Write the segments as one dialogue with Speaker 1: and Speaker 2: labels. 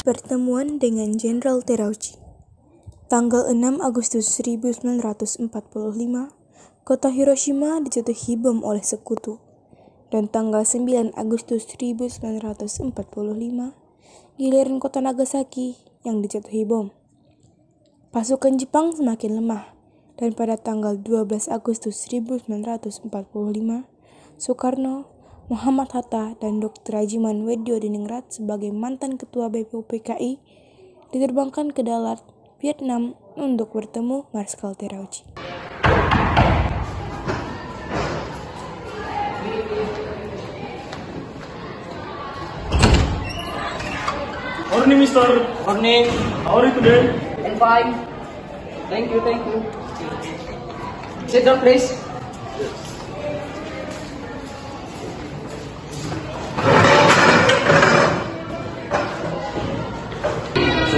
Speaker 1: Pertemuan dengan Jenderal Terauchi. Tanggal 6 Agustus 1945, kota Hiroshima dijatuhi bom oleh sekutu. Dan tanggal 9 Agustus 1945, giliran kota Nagasaki yang dijatuhi bom. Pasukan Jepang semakin lemah, dan pada tanggal 12 Agustus 1945, Soekarno, Muhammad Hatta, dan Dr. Rajiman Weddiodiningrat sebagai mantan ketua BPUPKI diterbangkan ke Dalat, Vietnam untuk bertemu Marskal Terauchi.
Speaker 2: Morning, Mister.
Speaker 3: Morning.
Speaker 2: How are you today?
Speaker 3: I'm fine. Thank you. Sit down, please.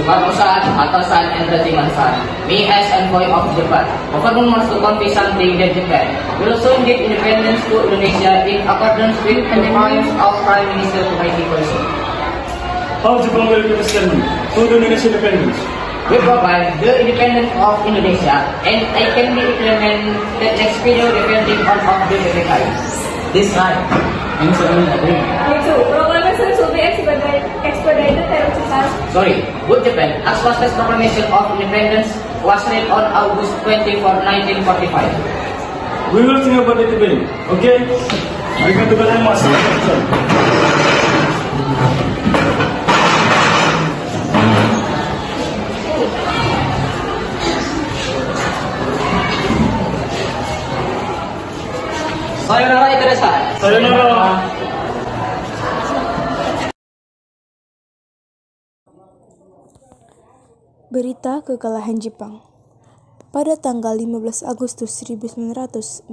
Speaker 3: Sukarno-san, Hatta-san, and Rajiman-san, me as envoy of Japan, often wants to convey something that Japan will soon give independence to Indonesia in accordance with the promise of Prime Minister Takeshi Koizumi.
Speaker 2: How Japan will give standing to the Indonesian independence?
Speaker 3: We provide the independence of Indonesia, and I can be implemented next video depending on of the PPKI. This time, I'm certainly agreeing.
Speaker 4: Me too. Proclamation should be expedited
Speaker 3: Sorry, good Japan, as fast as proclamation of independence was read on August 24, 1945.
Speaker 2: We will think about it today, okay? Arigatou gozaimasu.
Speaker 3: Sayonara, Iteresa.
Speaker 2: Sayonara.
Speaker 1: Berita kekalahan Jepang. Pada tanggal 15 Agustus 1945,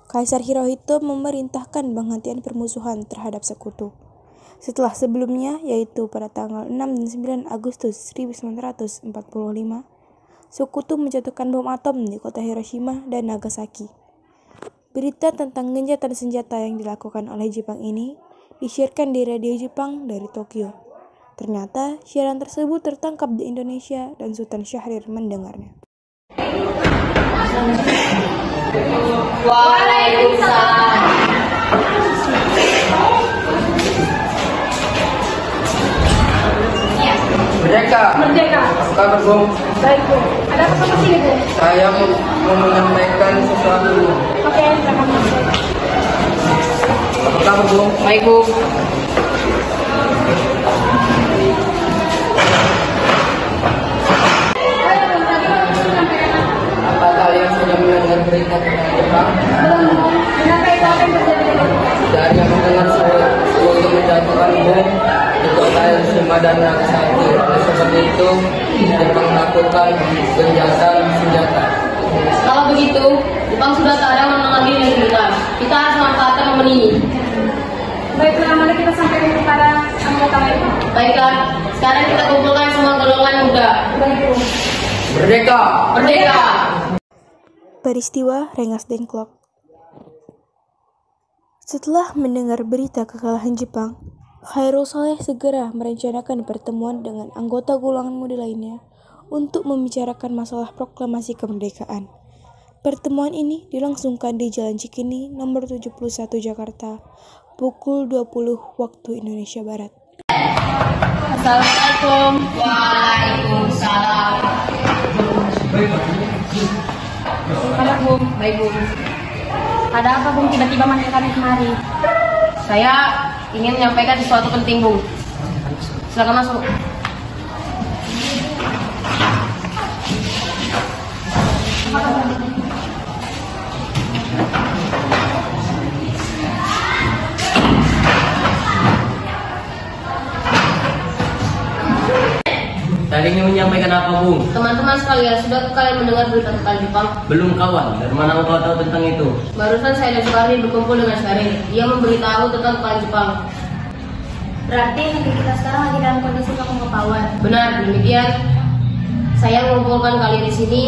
Speaker 1: Kaisar Hirohito memerintahkan penghentian permusuhan terhadap sekutu. Setelah sebelumnya, yaitu pada tanggal 6 dan 9 Agustus 1945, sekutu menjatuhkan bom atom di kota Hiroshima dan Nagasaki. Berita tentang gencatan senjata yang dilakukan oleh Jepang ini disiarkan di radio Jepang dari Tokyo. Ternyata siaran tersebut tertangkap di Indonesia dan Sultan Syahrir mendengarnya.
Speaker 4: Waalaikumsalam.
Speaker 3: Merdeka. Apa kabar, Bung?
Speaker 4: Baik, Bu. Ada apa sama sini, Bu?
Speaker 3: Saya mau menyampaikan sesuatu.
Speaker 4: Oke, silakan masuk.
Speaker 3: Apa kabar, Bung? Baik, Bung. Apa kalian sudah mendengar berita tentang Jepang?
Speaker 4: Belum, Bu. Kenapa itu apa yang terjadi dengan Jepang?
Speaker 3: Dari yang mendengar sekutu menjatuhkan bom di kota Hiroshima dan Nagasaki. Oleh sebab itu, Jepang melakukan gencatan senjata.
Speaker 5: Kalau begitu, Jepang sudah tak ada menang lagi dengan kita. Kita harus memanfaatkan momen ini.
Speaker 4: Baiklah, mari kita sampaikan kepada anggota lain.
Speaker 5: Baiklah, sekarang kita kumpulkan semua golongan muda.
Speaker 4: Baik, Bu.
Speaker 3: Merdeka!
Speaker 5: Merdeka!
Speaker 1: Peristiwa Rengas Dengklok. Setelah mendengar berita kekalahan Jepang, Khairul Saleh segera merencanakan pertemuan dengan anggota golongan muda lainnya untuk membicarakan masalah proklamasi kemerdekaan. Pertemuan ini dilangsungkan di Jalan Cikini, nomor 71 Jakarta, pukul 20 waktu Indonesia Barat.
Speaker 5: Assalamualaikum. Waalaikumsalam.
Speaker 4: Ada, Bu.
Speaker 5: Baik, Bu.
Speaker 4: Ada apa, Bung? Tiba-tiba manggil kami kemari.
Speaker 5: Saya ingin menyampaikan sesuatu penting, Bung. Silakan masuk.
Speaker 3: Tadi ingin menyampaikan apa, Bung?
Speaker 5: Teman-teman sekalian, sudah kalian mendengar berita tentang Jepang?
Speaker 3: Belum, kawan. Dari mana engkau tahu tentang itu?
Speaker 5: Barusan saya dan Sukarni berkumpul dengan Syahrir. Ia memberitahu tentang kekalahan Jepang.
Speaker 4: Berarti negeri kita sekarang lagi dalam kondisi kepengetahuan.
Speaker 5: Benar, demikian. Saya mengumpulkan kalian di sini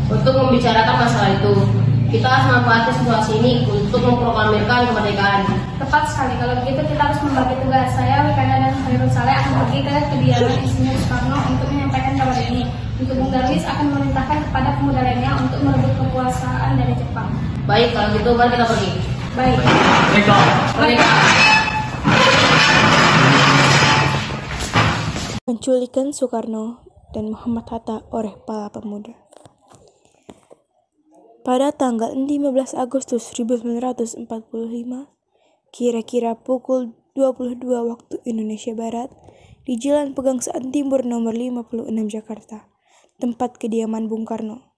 Speaker 5: untuk membicarakan masalah itu. Kita harus memanfaatkan situasi ini untuk memproklamirkan kemerdekaan.
Speaker 4: Tepat sekali, kalau begitu kita harus membagi tugas. Saya, Wikana, dan Khairul Saleh akan pergi ke kediaman Insinyur Soekarno untuk menyampaikan kabar ini. Untuk Bung Darwis akan memerintahkan kepada pemuda lainnya untuk merebut kekuasaan dari Jepang.
Speaker 5: Baik, kalau gitu mari kita pergi.
Speaker 4: Baik.
Speaker 5: Mereka.
Speaker 1: Penculikan Soekarno dan Muhammad Hatta oleh para pemuda. Pada tanggal 15 Agustus 1945, kira-kira pukul 22 waktu Indonesia Barat, di Jalan Pegangsaan Timur nomor 56 Jakarta, tempat kediaman Bung Karno,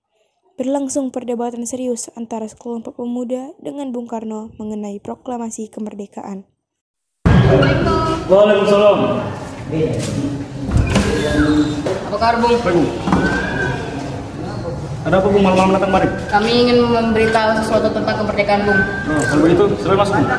Speaker 1: berlangsung perdebatan serius antara sekelompok pemuda dengan Bung Karno mengenai proklamasi kemerdekaan.
Speaker 2: Waalaikumsalam.
Speaker 5: Apa kabar, Bung?
Speaker 2: Ada apa, Bung, malam-malam datang kemari?
Speaker 5: Kami ingin memberitahu sesuatu tentang kemerdekaan, Bung.
Speaker 2: Oh, kalau begitu, silakan masuk, Bung.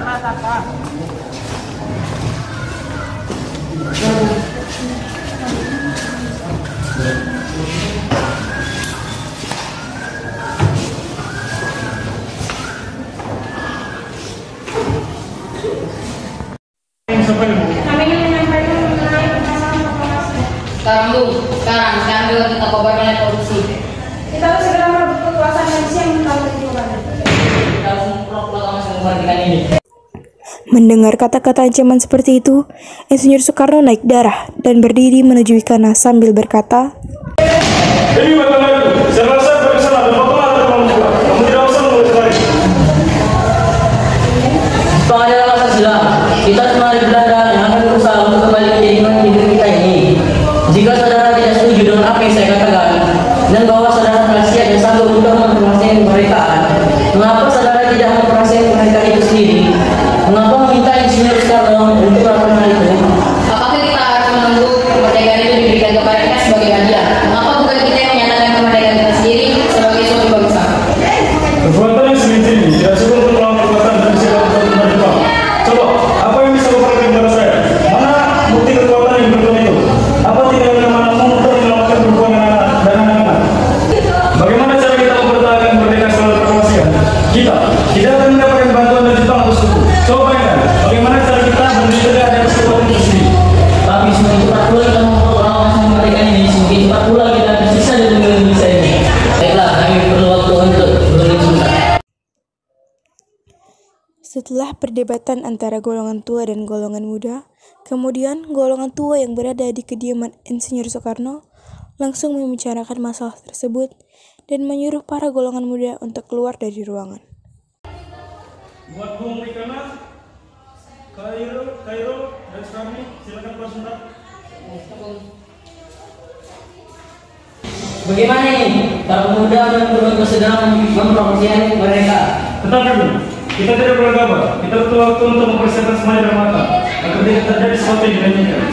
Speaker 4: Kami ingin menyampaikan mengenai permasalahan proklamasi.
Speaker 5: Sekarang, Bung. Sekarang juga kita kobarkan korupsi.
Speaker 4: Kita harus segera merebut kekuasaan Indonesia yang tahu kehidupan.
Speaker 5: Kita harus memproklamasi kemerdekaan ini.
Speaker 1: Mendengar kata-kata ancaman seperti itu, Insinyur Soekarno naik darah dan berdiri menuju Wikana sambil berkata,
Speaker 2: Ini bagaimana? Saya rasa berkesan dan potongan ada kamu juga. Kamu tidak usah mengulis lagi.
Speaker 3: Jepang adalah masa silam. Kita semua dari Belanda yang akan berusaha untuk kembali menjadi negeri kita ini. Jika saudara tidak setuju dengan apa yang saya katakan, dan bahwa saudara telah siap dan sanggup untuk mempromosikan kemerdekaan, mengapa saudara tidak mempromosikan kemerdekaan itu sendiri? Mengapa meminta Insinyur Soekarno untuk melakukan hal itu?
Speaker 5: Apakah kita harus menunggu kemerdekaan itu diberikan kepada kita sebagai hadiah? Mengapa bukan kita yang menyatakan kemerdekaan kita sendiri sebagai suatu bangsa?
Speaker 2: Perbuatan yang semacam ini tidak cukup untuk melawan kekuatan dan sikap pemerintah Jepang. Coba, apa yang bisa diperlihatkan kepada saya? Mana bukti kekuatan yang berikut itu? Apa tidak ada mana untuk menyelamatkan perempuan dan anak-anak? Bagaimana cara kita mempertahankan kemerdekaan setelah proklamasikan? Kita tidak akan mendapatkan bantuan dari Jepang atau sekutu. Coba bayangkan, bagaimana cara kita berdiri tegak di atas kekuatan itu sendiri?
Speaker 3: Tapi semakin cepat pula kita memproklamasi kemerdekaan ini, semakin cepat pula kita tersisa dari negeri Indonesia ini. Baiklah, kami perlu waktu untuk berhenti sebentar.
Speaker 1: setelah perdebatan antara golongan tua dan golongan muda, kemudian golongan tua yang berada di kediaman Insinyur Soekarno langsung membicarakan masalah tersebut dan menyuruh para golongan muda untuk keluar dari ruangan.
Speaker 2: Buat Bung Wikana, Khairul, dan Sukarni, silakan keluar sebentar.
Speaker 3: Bagaimana ini? Para pemuda yang sedang mempromosikan mereka.
Speaker 2: Tetapi kita tidak boleh gagal. Kita butuh waktu untuk mempersiapkan semuanya dengan matang agar tidak terjadi sesuatu yang dinyanyikan.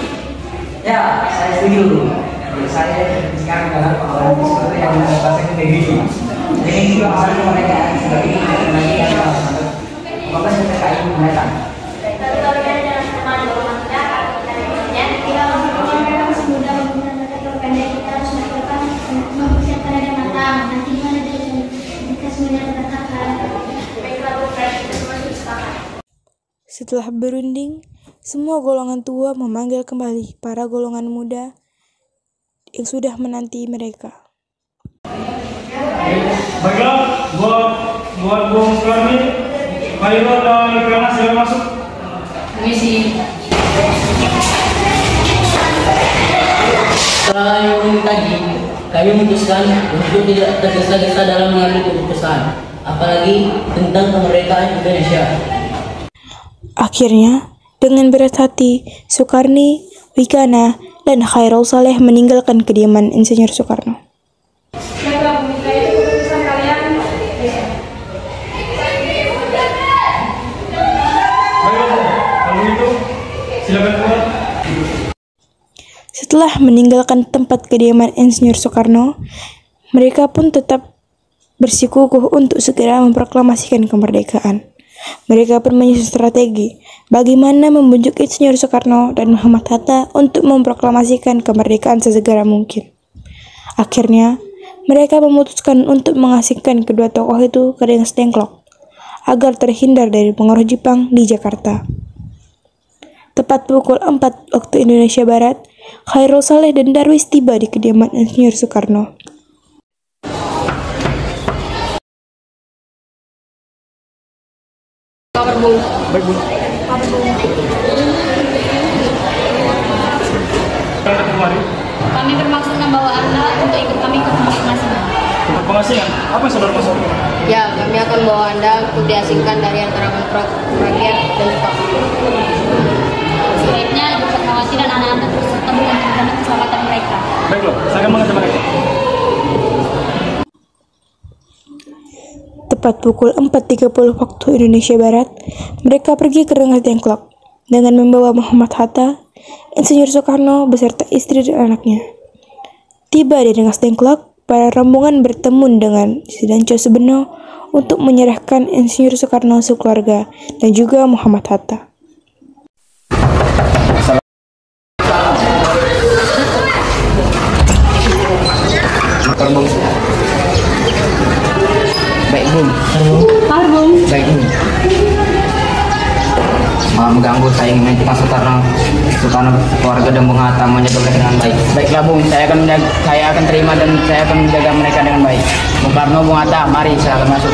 Speaker 6: Ya, saya setuju. Saya sekarang dalam pengalaman seperti yang bahasa negeri. Jadi juga masalah kemerdekaan sebagai nanti yang apa kita kain mereka.
Speaker 4: Tapi kalau kita dalam teman golongan kita akan kita harus menyampaikan masih muda menggunakan kata pendek, kita harus mempersiapkan dengan matang. Nanti gimana jika semuanya terkatakan. Baiklah, kita semua sudah sepakat.
Speaker 1: Setelah berunding, semua golongan tua memanggil kembali para golongan muda yang sudah menanti mereka.
Speaker 2: Baiklah, buat Bung Sukarni, Khairul dan Wikana, silakan masuk.
Speaker 3: Misi. Setelah kami tadi, kami memutuskan untuk tidak tergesa-gesa dalam mengambil keputusan, apalagi tentang kemerdekaan Indonesia.
Speaker 1: Akhirnya, dengan berat hati, Soekarni, Wikana, dan Khairul Saleh meninggalkan kediaman Insinyur Soekarno.
Speaker 4: Baiklah, Bu, itu keputusan kalian.
Speaker 2: Baiklah, kalau begitu, silakan keluar.
Speaker 1: Setelah meninggalkan tempat kediaman Insinyur Soekarno, mereka pun tetap bersikukuh untuk segera memproklamasikan kemerdekaan. Mereka pun menyusun strategi bagaimana membujuk Insinyur Soekarno dan Muhammad Hatta untuk memproklamasikan kemerdekaan sesegera mungkin. Akhirnya, Mereka memutuskan untuk mengasingkan kedua tokoh itu ke Rengas Dengklok agar terhindar dari pengaruh Jepang di Jakarta. Tepat pukul 4 waktu Indonesia Barat, Khairul Saleh dan Darwis tiba di kediaman Insinyur Soekarno.
Speaker 5: Kabar Bung.
Speaker 2: Baik, Bu. Berangkat kemari
Speaker 4: Kami bermaksud membawa Anda untuk ikut kami ke tempat pengasingan.
Speaker 2: untuk pengasingan. Apa yang saudara maksud?
Speaker 5: Ya, kami akan bawa Anda untuk diasingkan dari antara bentrok rakyat dan Jepang.
Speaker 4: Sebaiknya juga mengawasi dan anak-anak terus bertemu untuk menjamin keselamatan mereka.
Speaker 2: Baiklah, saya akan mengajak mereka.
Speaker 1: Tepat pukul 4.30 waktu Indonesia Barat, mereka pergi ke Rengas Dengklok dengan membawa Muhammad Hatta, Insinyur Soekarno beserta istri dan anaknya. Tiba di Rengas Dengklok, para rombongan bertemu dengan Sudanco Subeno untuk menyerahkan Insinyur Soekarno sekeluarga dan juga Muhammad Hatta.
Speaker 6: Baik, Bung. Baik, Bung. Mengganggu saya ingin nantikan Soekarno keluarga dan Bung Hatta menjaga mereka dengan baik. Baiklah, Bung, saya akan terima dan saya akan menjaga mereka dengan baik. Bung Karno, Bung Hatta, mari silakan masuk.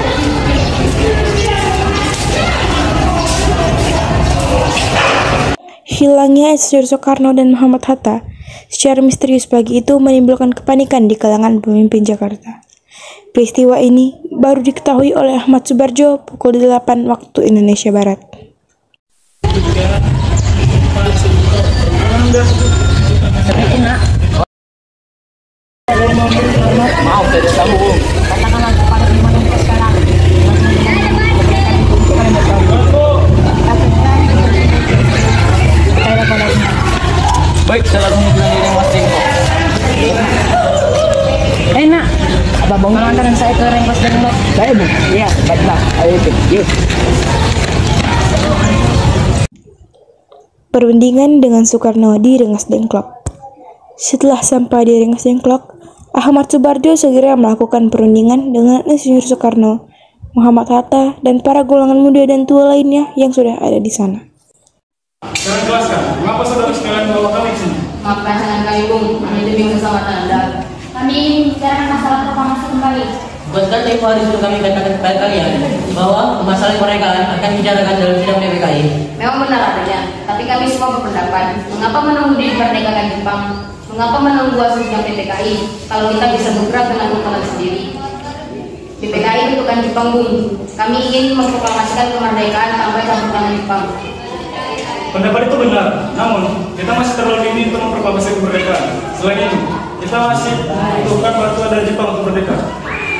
Speaker 1: Hilangnya Insinyur Soekarno dan Muhammad Hatta secara misterius pagi itu menimbulkan kepanikan di kalangan pemimpin Jakarta. Peristiwa ini baru diketahui oleh Ahmad Subarjo pukul 8 waktu Indonesia Barat.
Speaker 6: Maaf, tidak tahu, Bung.
Speaker 4: Katakanlah kepada Gubernur sekarang.
Speaker 6: Baik, saya langsung bilang ini Mas Dengklok. Enak. Apa Bung? Antaran saya ke Rengas Dengklok. Baik, Bung. Iya, baiklah. Ayo ikut. Yuk.
Speaker 1: Perundingan dengan Soekarno di Rengas Dengklok. Setelah sampai di Rengas Dengklok, Ahmad Subarjo segera melakukan perundingan dengan Insinyur Soekarno, Muhammad Hatta, dan para golongan muda dan tua lainnya yang sudah ada di sana.
Speaker 2: Saya jelaskan, mengapa saudara sekalian membawa kami ke sini?
Speaker 5: Maafkan dengan kami, Bung. Kami demi keselamatan Anda.
Speaker 4: Kami ingin membicarakan masalah proklamasi kembali.
Speaker 3: Bukankah tempo hari sudah kami katakan kepada kalian bahwa masalah kemerdekaan akan dibicarakan dalam sidang PPKI?
Speaker 5: Memang benar adanya, tapi kami semua berpendapat, mengapa menunggu dimerdekakan Jepang? Mengapa menunggu hasil sidang PPKI? Kalau kita bisa bergerak dengan tangan sendiri. PPKI itu bukan Jepang, Bung. Kami ingin memproklamasikan kemerdekaan tanpa campur tangan Jepang.
Speaker 2: Pendapat itu benar, namun kita masih terlalu dini untuk memproklamasi kemerdekaan. Selain itu, kita masih membutuhkan bantuan dari Jepang untuk merdeka.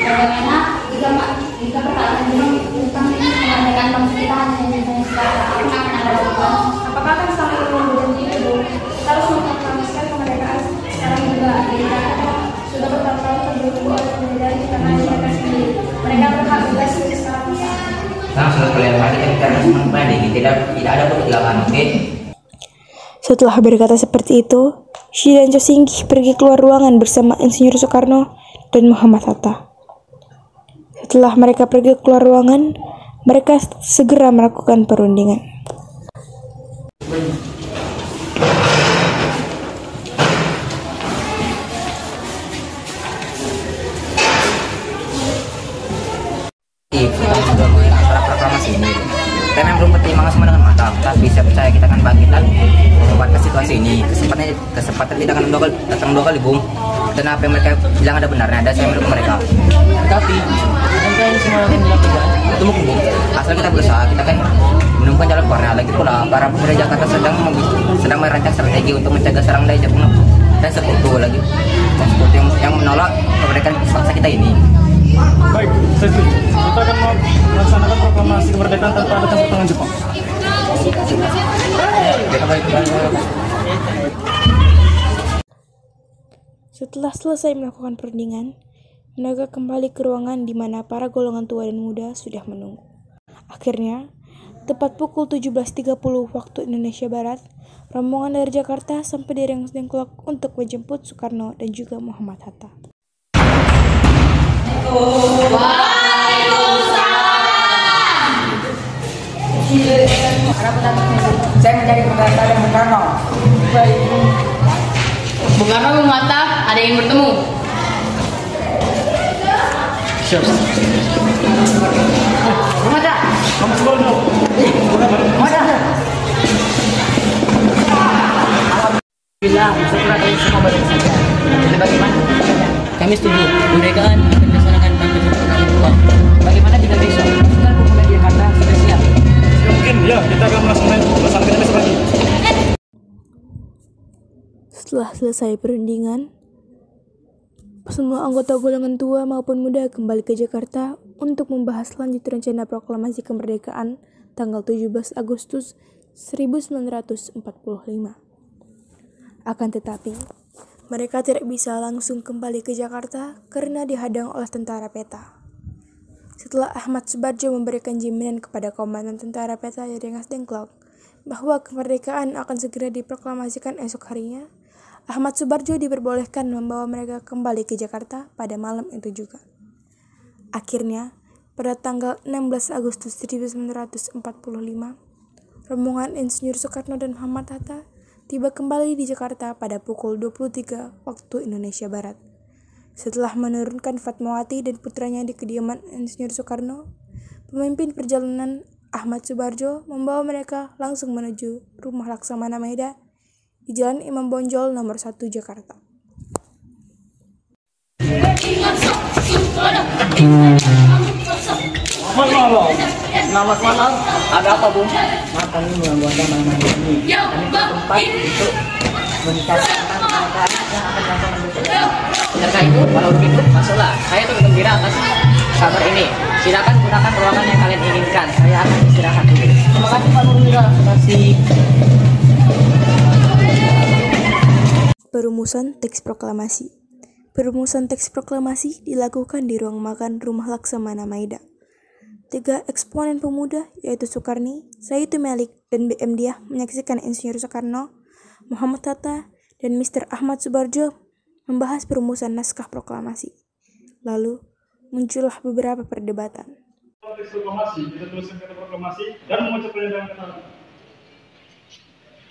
Speaker 4: Bagaimana jika perkataan tentang kemerdekaan bangsa kita hanya sekarang akan ada lakukan? Apakah akan selama ini berhenti itu? Kita harus memproklamasikan kemerdekaan sekarang juga. Kita sudah bertahun-tahun terbelenggu oleh penjajah di tanah mereka sendiri. Mereka berhak bebas sekarang masa.
Speaker 6: Sekarang sudah kalian mari kita senang planning. Tidak ada pertilakan, oke?
Speaker 1: Setelah berkata seperti itu, Sudanco Singgih pergi keluar ruangan bersama Insinyur Soekarno dan Muhammad Hatta. Setelah mereka pergi keluar ruangan, mereka segera melakukan perundingan.
Speaker 6: Acara proklamasi ini kita memang belum pertimbangan semua dengan matang, tapi saya percaya kita akan bangkit dan mengubah situasi ini. Kesempatan tidak akan datang dua kali, Bung. Dan apa yang mereka bilang ada benarnya, ada saya mendukung mereka. Tapi bukankah ini semua akan dilakukan? Itu mungkin, Bung. Asal kita berusaha, kita akan menemukan jalan keluarnya. Lagi pula para pemuda Jakarta sedang merancang strategi untuk mencegah serangan dari Jepang dan sekutu yang menolak kemerdekaan bangsa kita ini.
Speaker 2: Baik, saya setuju. Kita akan melaksanakan proklamasi kemerdekaan tanpa ada campur tangan Jepang.
Speaker 1: Setelah selesai melakukan perundingan, mereka kembali ke ruangan di mana para golongan tua dan muda sudah menunggu. Akhirnya, tepat pukul 17.30 waktu Indonesia Barat, rombongan dari Jakarta sampai di Rengas Dengklok untuk menjemput Soekarno dan juga Muhammad Hatta.
Speaker 6: Saya menjadi pembantu dan Bung Karno.
Speaker 5: Bung Karno, Bung Hatta, ada yang bertemu.
Speaker 6: Bung Hatta,
Speaker 2: Kamu Soekarno.
Speaker 6: Bung Hatta. Alhamdulillah, syukur atas semua baik saja. Jadi bagaimana?
Speaker 7: Kami setuju, kemerdekaan akan dilaksanakan tanpa diperlukan uang.
Speaker 6: Bagaimana jika besok pasukan pemuda di Jakarta sudah siap?
Speaker 2: Ya mungkin ya kita akan melaksanakan besok lagi.
Speaker 1: Setelah selesai perundingan, semua anggota golongan tua maupun muda kembali ke Jakarta untuk membahas lanjut rencana proklamasi kemerdekaan tanggal 17 Agustus 1945. Akan tetapi, mereka tidak bisa langsung kembali ke Jakarta karena dihadang oleh tentara PETA. Setelah Ahmad Subardjo memberikan jaminan kepada Komandan Tentara PETA Rengas Dengklok bahwa kemerdekaan akan segera diproklamasikan esok harinya, Ahmad Subardjo diperbolehkan membawa mereka kembali ke Jakarta pada malam itu juga. Akhirnya, pada tanggal 16 Agustus 1945, rombongan Insinyur Soekarno dan Muhammad Hatta tiba kembali di Jakarta pada pukul 23 waktu Indonesia Barat. Setelah menurunkan Fatmawati dan putranya di kediaman Insinyur Soekarno, pemimpin perjalanan Ahmad Subardjo membawa mereka langsung menuju rumah Laksamana Maeda di Jalan Imam Bonjol nomor 1 Jakarta.
Speaker 6: Selamat malam. Ada apa, Bung? Maaf, kami mengganggu Anda malam ini. Kami ke tempat untuk mencatatkan kemerdekaan yang akan dilaksanakan besok.
Speaker 3: Benarkah itu? Kalau begitu, masuklah. Saya turut gembira atas kabar ini. Silakan gunakan ruangan yang kalian inginkan. Saya akan istirahat dulu.
Speaker 6: Terima kasih, Pak Nurwira. Terima kasih.
Speaker 1: Perumusan teks proklamasi. Perumusan teks proklamasi dilakukan di ruang makan Rumah Laksamana Maeda. 3 eksponen pemuda, yaitu Soekarni, Saitu Melik, dan BM Diah menyaksikan Insinyur Soekarno, Muhammad Hatta, dan Mr. Ahmad Subardjo membahas perumusan naskah proklamasi. Lalu, muncullah beberapa perdebatan.
Speaker 2: Teks proklamasi, kita tuliskan kata proklamasi dan mengucapkan dengan kata.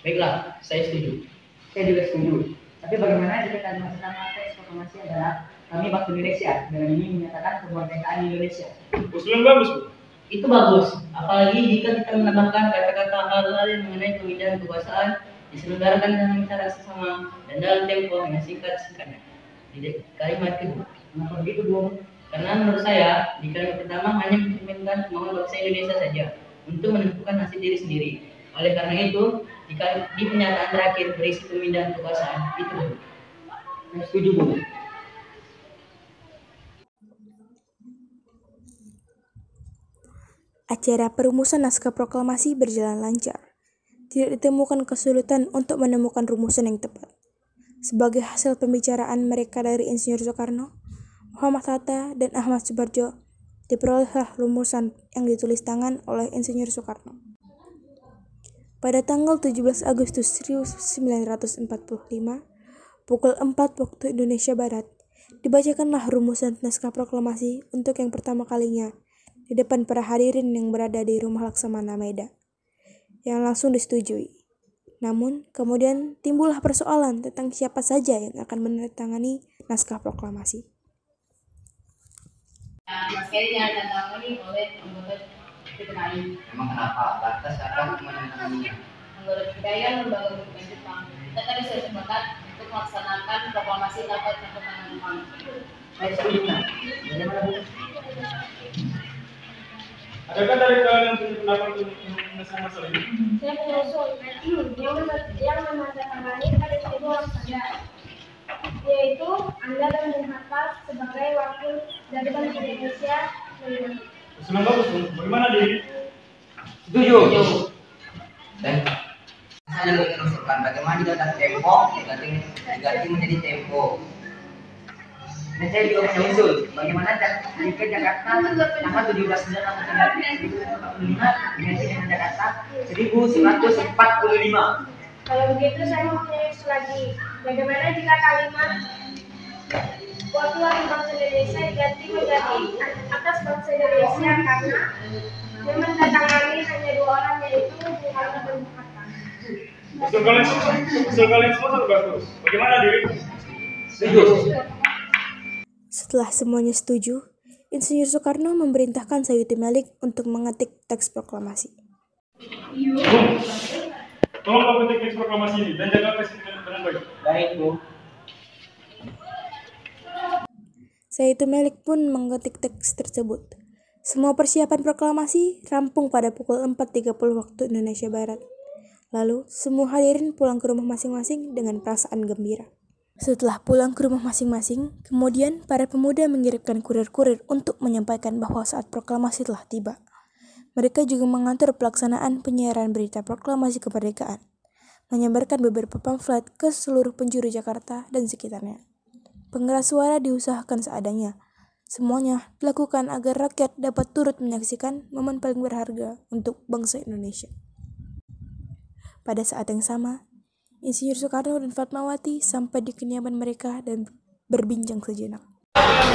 Speaker 7: Baiklah, saya setuju.
Speaker 6: Saya juga setuju. Tapi bagaimana jika kalimat pertama teks proklamasi adalah kami bangsa Indonesia, dengan ini menyatakan kemerdekaan Indonesia.
Speaker 2: Usulan bagus, Bu.
Speaker 7: Itu bagus, apalagi jika kita menambahkan kata-kata hal-hal yang mengenai pemindahan kekuasaan diselenggarakan dengan cara sesama dan dalam tempo yang singkat-singkatnya. Di kalimat kedua,
Speaker 6: Kenapa begitu, Bung?
Speaker 7: karena menurut saya di kalimat pertama hanya mencerminkan kemauan bangsa Indonesia saja untuk menentukan nasib diri sendiri. Oleh karena itu, di pernyataan terakhir berisi pemindahan kekuasaan itu.
Speaker 6: Saya setuju, Bung.
Speaker 1: Acara perumusan naskah proklamasi berjalan lancar. Tidak ditemukan kesulitan untuk menemukan rumusan yang tepat. Sebagai hasil pembicaraan mereka dari Insinyur Soekarno, Muhammad Hatta, dan Ahmad Subardjo, diperolehlah rumusan yang ditulis tangan oleh Insinyur Soekarno. Pada tanggal 17 Agustus 1945, pukul 4 waktu Indonesia Barat, dibacakanlah rumusan naskah proklamasi untuk yang pertama kalinya di depan para hadirin yang berada di Rumah Laksamana Maeda, yang langsung disetujui. Namun, kemudian timbullah persoalan tentang siapa saja yang akan menandatangani naskah proklamasi.
Speaker 5: Naskah yang ditantangani oleh anggota PKI.
Speaker 3: Memang kenapa? Lantas siapa yang menandatangani?
Speaker 5: Anggota PKI lembaga pendidikan Jepang. Kita tadi sudah sepakat untuk melaksanakan proklamasi dapat catatan Jepang.
Speaker 6: Saya setuju, Nak. Bagaimana, Bung?
Speaker 2: Adakah dari kalian yang punya pendapat untuk menyelesaikan masalah ini?
Speaker 4: Saya mengusul yang menandatangani ada 1.000 orang saja, yaitu Anda dan Bung Hatta sebagai wakil dari Bank Indonesia.
Speaker 2: Usulan bagus, Bu. Bagaimana, Di?
Speaker 6: Setuju.
Speaker 3: Dan saya juga ingin usulkan bagaimana jika ada tempo diganti menjadi tempo.
Speaker 6: Dan saya juga punya usul, bagaimana jika Jakarta tanggal 17 November 1945 diganti dengan Jakarta 1945.
Speaker 4: Kalau begitu saya mempunyai usul lagi. Bagaimana jika kalimat wakil bangsa Indonesia diganti menjadi atas bangsa Indonesia karena yang menandatangani hanya 2 orang, yaitu Bung Karno dan Bung Hatta.
Speaker 2: Usul kalian semua sudah bagus. Bagaimana dirimu?
Speaker 6: Setuju.
Speaker 1: Setelah semuanya setuju, Insinyur Soekarno memerintahkan Sayuti Melik untuk mengetik teks proklamasi.
Speaker 2: Bung, tolong kau ketik teks proklamasi ini dan jaga teks ini dengan baik.
Speaker 6: Baik, Bu.
Speaker 1: Sayuti Melik pun mengetik teks tersebut. Semua persiapan proklamasi rampung pada pukul 4.30 waktu Indonesia Barat. Lalu, semua hadirin pulang ke rumah masing-masing dengan perasaan gembira. Setelah pulang ke rumah masing-masing, kemudian para pemuda mengirimkan kurir-kurir untuk menyampaikan bahwa saat proklamasi telah tiba. Mereka juga mengatur pelaksanaan penyiaran berita proklamasi kemerdekaan, menyebarkan beberapa pamflet ke seluruh penjuru Jakarta dan sekitarnya. Pengeras suara diusahakan seadanya. Semuanya dilakukan agar rakyat dapat turut menyaksikan momen paling berharga untuk bangsa Indonesia. Pada saat yang sama, Insinyur Soekarno dan Fatmawati sampai di kediaman mereka dan berbincang sejenak.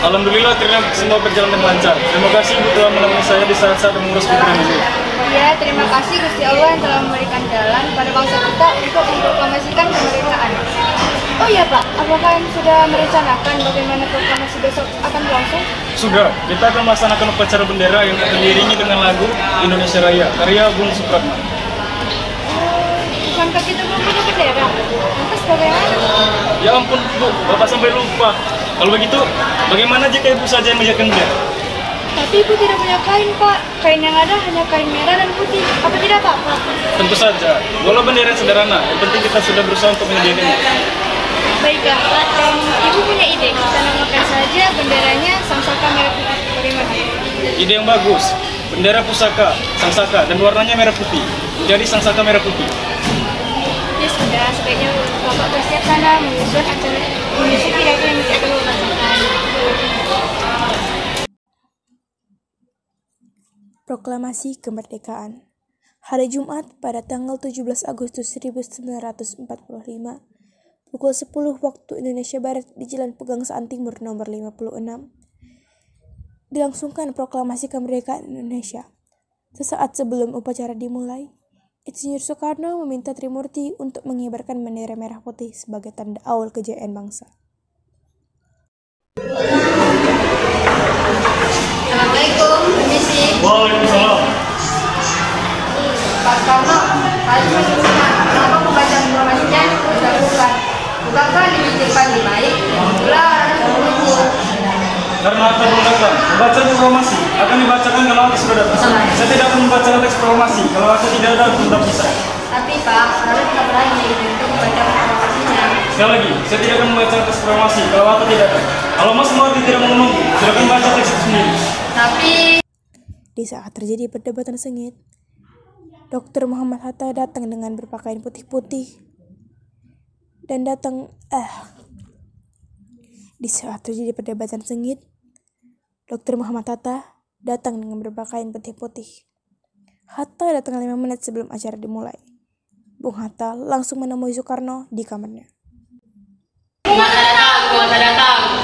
Speaker 2: Alhamdulillah ternyata semua berjalan dengan lancar. Terima kasih Ibu telah menemani saya di saat-saat mengurus pikiran ini.
Speaker 8: Ya, terima kasih Gusti Allah yang telah memberikan jalan pada bangsa kita untuk memproklamasikan kemerdekaan. Oh iya Pak, apakah yang sudah merencanakan bagaimana proklamasi besok akan berlangsung?
Speaker 2: Sudah, kita akan melaksanakan upacara bendera yang akan diiringi dengan lagu Indonesia Raya, karya Bung Supratman.
Speaker 8: Bukankah kita belum punya bendera? Lantas bagaimana?
Speaker 2: Ya ampun Bu, Bapak sampai lupa. Kalau begitu, bagaimana jika Ibu saja yang menjaga bendera?
Speaker 8: Tapi Ibu tidak punya kain Pak. Kain yang ada hanya kain merah dan putih. Apa tidak Pak?
Speaker 2: Tentu saja, walau bendera yang sederhana, yang penting kita sudah berusaha untuk menyediakannya.
Speaker 8: Baiklah Pak, dan Ibu punya ide. Kita namakan saja benderanya Sangsaka Merah Putih. Bagaimana?
Speaker 2: Ide yang bagus. Bendera pusaka, Sangsaka, dan warnanya merah putih. Jadi Sangsaka Merah Putih.
Speaker 8: Ya sudah, sebaiknya Bapak bersiap sana menyusun pidato yang akan dilaksanakan.
Speaker 1: Proklamasi Kemerdekaan. Hari Jumat pada tanggal 17 Agustus 1945, pukul 10 waktu Indonesia Barat di Jalan Pegangsaan Timur nomor 56, dilangsungkan proklamasi kemerdekaan Indonesia. Sesaat sebelum upacara dimulai, Insinyur Soekarno meminta Trimurti untuk mengibarkan bendera merah putih sebagai tanda awal kejayaan bangsa.
Speaker 5: Assalamualaikum, permisi.
Speaker 2: Waalaikumsalam.
Speaker 5: Pak Karno, kali masih rumah. Kenapa pembacaan informasinya dilakukan? Bukankah dimikirkan lebih baik? Pula ada menunggu.
Speaker 2: Karena Hatta belum datang, pembacaan proklamasi akan dibacakan kalau Hatta sudah datang. Saya tidak akan membaca teks proklamasi kalau Hatta tidak ada tetap bisa.
Speaker 5: Tapi Pak, Saudara tidak berani untuk membaca proklamasinya.
Speaker 2: Sekali lagi, saya tidak akan membaca teks proklamasi kalau Hatta tidak ada. Kalau Mas Mardi tidak mau menunggu, silakan baca teks itu sendiri.
Speaker 5: Tapi
Speaker 1: Di saat terjadi perdebatan sengit, Dr. Muhammad Hatta datang dengan berpakaian putih-putih dan Di saat terjadi perdebatan sengit, Dr. Muhammad Hatta datang dengan berpakaian putih-putih. Hatta datang 5 menit sebelum acara dimulai. Bung Hatta langsung menemui Soekarno di kamarnya.
Speaker 3: Selamat datang.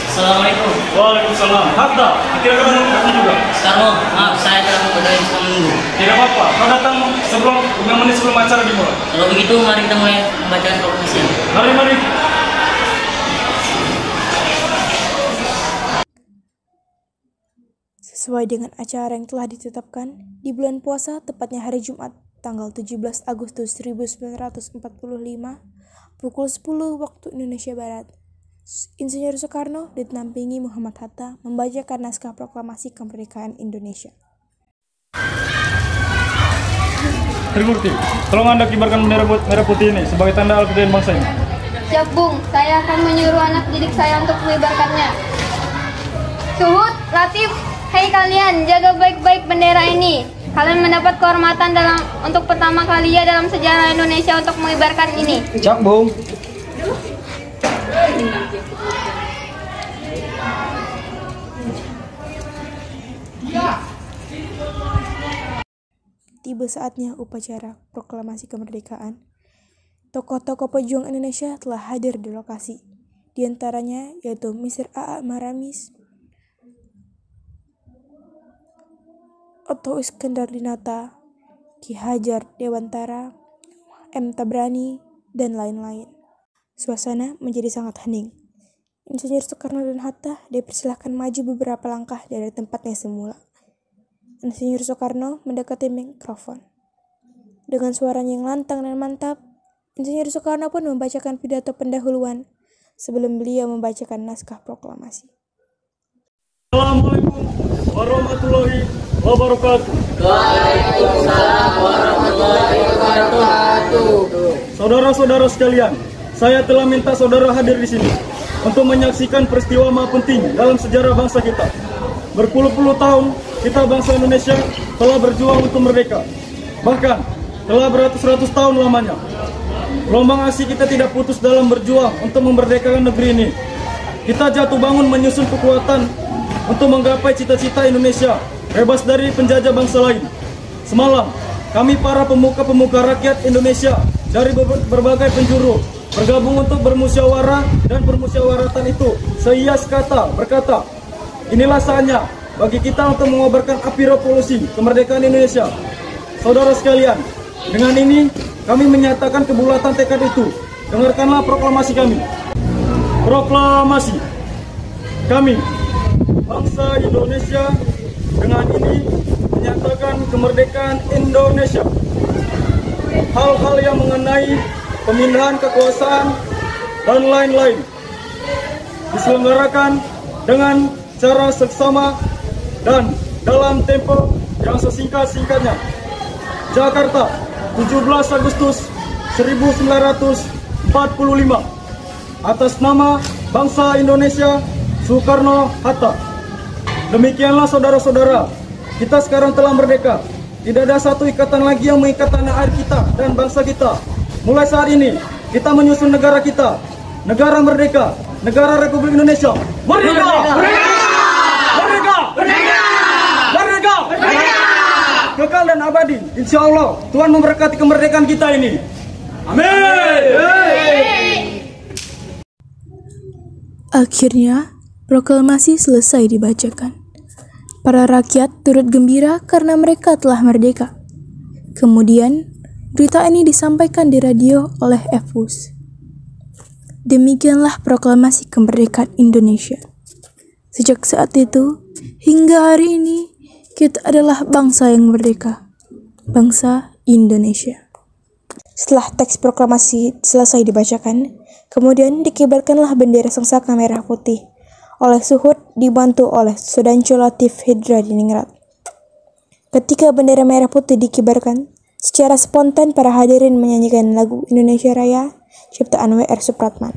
Speaker 6: Assalamualaikum.
Speaker 2: Waalaikumsalam. Hatta, akhirnya kau datang juga.
Speaker 6: Soekarno, maaf saya telah menggodain suka menunggu.
Speaker 2: Tidak apa-apa, kau datang 5 menit sebelum acara dimulai.
Speaker 6: Kalau begitu mari kita mulai pembacaan proklamasi.
Speaker 2: Mari.
Speaker 1: Sesuai dengan acara yang telah ditetapkan, di bulan puasa, tepatnya hari Jumat, tanggal 17 Agustus 1945, pukul 10 waktu Indonesia Barat, Insinyur Soekarno ditampingi Muhammad Hatta membacakan naskah proklamasi kemerdekaan Indonesia.
Speaker 2: Trimurti, tolong Anda kibarkan bendera merah putih ini sebagai tanda awal kejayaan bangsa ini.
Speaker 8: Siap Bung, saya akan menyuruh anak didik saya untuk mengibarkannya. Suhud, Latif, hei kalian, jaga baik-baik bendera ini. Kalian mendapat kehormatan untuk pertama kalinya dalam sejarah Indonesia untuk mengibarkan ini.
Speaker 6: Siap, Bung.
Speaker 1: Tiba saatnya upacara proklamasi kemerdekaan. Tokoh-tokoh pejuang Indonesia telah hadir di lokasi. di antaranya yaitu Mr. A.A. Maramis, Otto Iskandar Dinata, Ki Hajar Dewantara, M. Tabrani, dan lain-lain. Suasana menjadi sangat hening. Insinyur Soekarno dan Hatta dipersilahkan maju beberapa langkah dari tempatnya semula. Insinyur Soekarno mendekati mikrofon. Dengan suaranya yang lantang dan mantap, Insinyur Soekarno pun membacakan pidato pendahuluan sebelum beliau membacakan naskah proklamasi.
Speaker 2: Assalamualaikum warahmatullahi wabarakatuh.
Speaker 3: Waalaikumsalam warahmatullahi wabarakatuh.
Speaker 2: Saudara-saudara sekalian, saya telah minta saudara hadir di sini untuk menyaksikan peristiwa maha penting dalam sejarah bangsa kita. Berpuluh-puluh tahun kita bangsa Indonesia telah berjuang untuk merdeka. Bahkan telah beratus-ratus tahun lamanya. Gelombang aksi kita tidak putus dalam berjuang untuk memerdekakan negeri ini. Kita jatuh bangun menyusun kekuatan untuk menggapai cita-cita Indonesia bebas dari penjajah bangsa lain. Semalam, kami para pemuka-pemuka rakyat Indonesia dari berbagai penjuru bergabung untuk bermusyawarah, dan permusyawaratan itu seias kata berkata, inilah saatnya bagi kita untuk mengobarkan api revolusi kemerdekaan Indonesia. Saudara sekalian, dengan ini kami menyatakan kebulatan tekad itu. Dengarkanlah proklamasi kami. Proklamasi kami, bangsa Indonesia, dengan ini menyatakan kemerdekaan Indonesia. Hal-hal yang mengenai pemindahan kekuasaan dan lain-lain diselenggarakan dengan cara seksama dan dalam tempo yang sesingkat-singkatnya. Jakarta, 17 Agustus 1945. Atas nama bangsa Indonesia, Soekarno-Hatta. Demikianlah saudara-saudara, kita sekarang telah merdeka. Tidak ada satu ikatan lagi yang mengikat tanah air kita dan bangsa kita. Mulai saat ini, kita menyusun negara kita. Negara merdeka, negara Republik Indonesia. Merdeka! Merdeka! Merdeka! Merdeka! Merdeka! Merdeka! Kekal dan abadi. Insya Allah, Tuhan memberkati kemerdekaan kita ini. Amin!
Speaker 1: Akhirnya, proklamasi selesai dibacakan. Para rakyat turut gembira karena mereka telah merdeka. Kemudian, berita ini disampaikan di radio oleh Fus. Demikianlah proklamasi kemerdekaan Indonesia. Sejak saat itu, hingga hari ini, kita adalah bangsa yang merdeka. Bangsa Indonesia. Setelah teks proklamasi selesai dibacakan, kemudian dikibarkanlah bendera Sangsaka merah putih oleh Suhut dibantu oleh Sudancho Latif Hidra Diningrat. Ketika bendera merah putih dikibarkan, secara spontan para hadirin menyanyikan lagu Indonesia Raya ciptaan W.R. Supratman.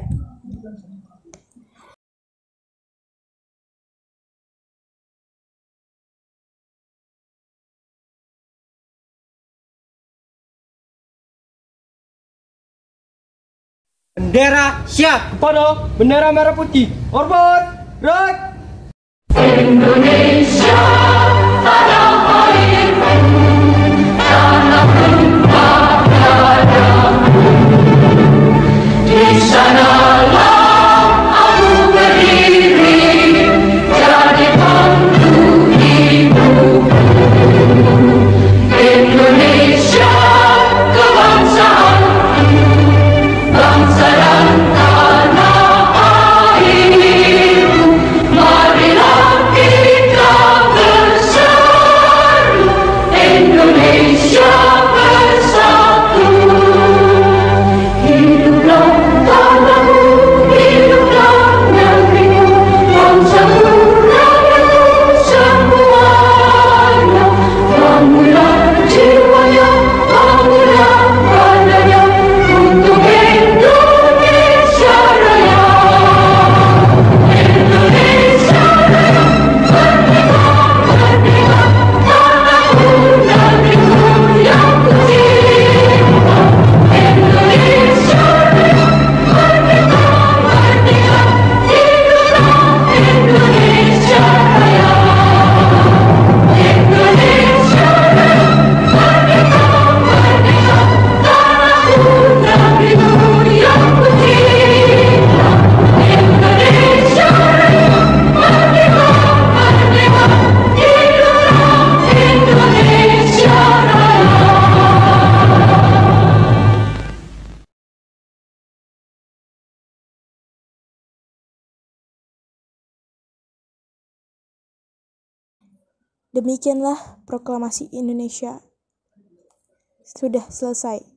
Speaker 9: Bendera siap kepada bendera merah putih. Hormat, red.
Speaker 10: Indonesia, tanah airku, tanah tumpah darahku. Di sanalah aku berdiri, jadi pangku hidupku. Indonesia, kebangsaanku, bangsa dan tanah airku. Marilah kita bersatu.
Speaker 1: Demikianlah proklamasi Indonesia sudah selesai.